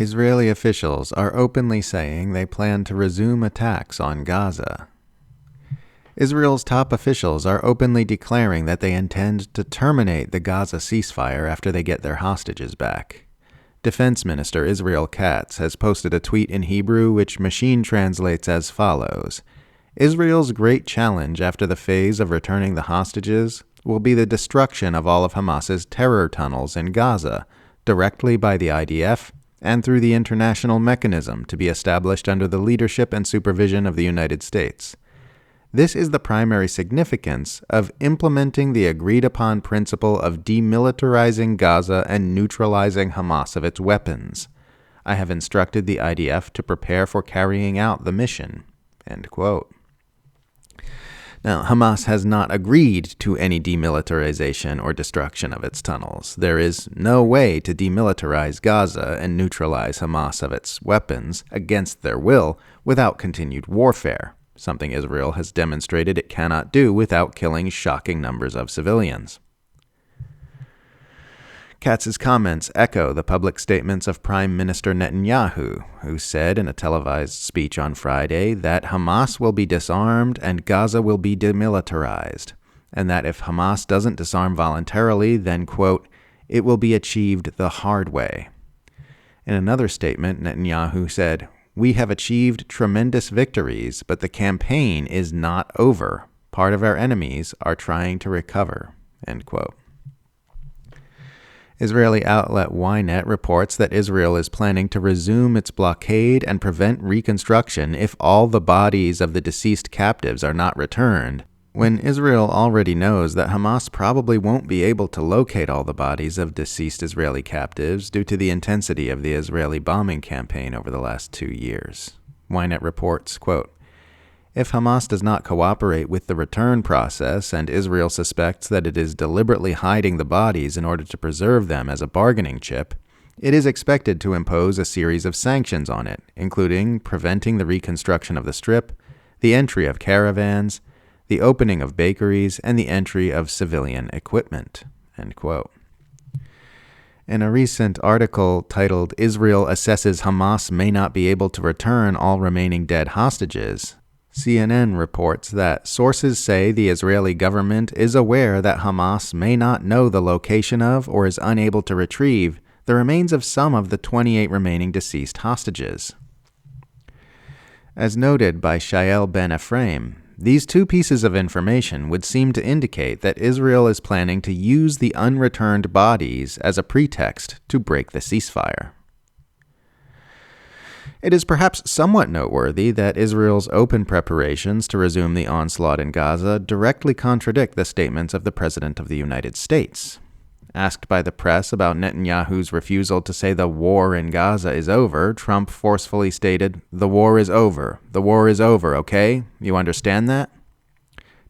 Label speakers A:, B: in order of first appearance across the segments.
A: Israeli officials are openly saying they plan to resume attacks on Gaza. Israel's top officials are openly declaring that they intend to terminate the Gaza ceasefire after they get their hostages back. Defense Minister Israel Katz has posted a tweet in Hebrew which machine translates as follows: Israel's great challenge after the phase of returning the hostages will be the destruction of all of Hamas's terror tunnels in Gaza, directly by the IDF and through the international mechanism to be established under the leadership and supervision of the United States. This is the primary significance of implementing the agreed-upon principle of demilitarizing Gaza and neutralizing Hamas of its weapons. I have instructed the IDF to prepare for carrying out the mission." End quote. Now, Hamas has not agreed to any demilitarization or destruction of its tunnels. There is no way to demilitarize Gaza and neutralize Hamas of its weapons against their will without continued warfare, something Israel has demonstrated it cannot do without killing shocking numbers of civilians. Katz's comments echo the public statements of Prime Minister Netanyahu, who said in a televised speech on Friday that Hamas will be disarmed and Gaza will be demilitarized, and that if Hamas doesn't disarm voluntarily, then, quote, "it will be achieved the hard way." In another statement, Netanyahu said, "We have achieved tremendous victories, but the campaign is not over. Part of our enemies are trying to recover." End quote. Israeli outlet Ynet reports that Israel is planning to resume its blockade and prevent reconstruction if all the bodies of the deceased captives are not returned, when Israel already knows that Hamas probably won't be able to locate all the bodies of deceased Israeli captives due to the intensity of the Israeli bombing campaign over the last 2 years. Ynet reports, quote, "If Hamas does not cooperate with the return process and Israel suspects that it is deliberately hiding the bodies in order to preserve them as a bargaining chip, it is expected to impose a series of sanctions on it, including preventing the reconstruction of the Strip, the entry of caravans, the opening of bakeries, and the entry of civilian equipment." End quote. In a recent article titled "Israel Assesses Hamas May Not Be Able to Return All Remaining Dead Hostages," CNN reports that sources say the Israeli government is aware that Hamas may not know the location of or is unable to retrieve the remains of some of the 28 remaining deceased hostages. As noted by Shael Ben Ephraim, these two pieces of information would seem to indicate that Israel is planning to use the unreturned bodies as a pretext to break the ceasefire. It is perhaps somewhat noteworthy that Israel's open preparations to resume the onslaught in Gaza directly contradict the statements of the President of the United States. Asked by the press about Netanyahu's refusal to say the war in Gaza is over, Trump forcefully stated, "The war is over. The war is over, okay? You understand that?"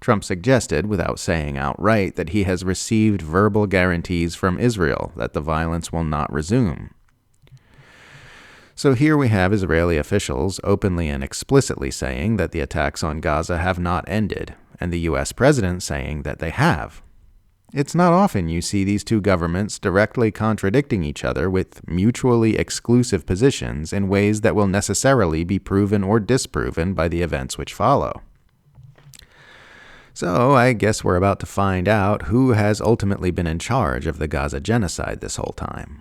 A: Trump suggested, without saying outright, that he has received verbal guarantees from Israel that the violence will not resume. So here we have Israeli officials openly and explicitly saying that the attacks on Gaza have not ended, and the U.S. president saying that they have. It's not often you see these two governments directly contradicting each other with mutually exclusive positions in ways that will necessarily be proven or disproven by the events which follow. So I guess we're about to find out who has ultimately been in charge of the Gaza genocide this whole time.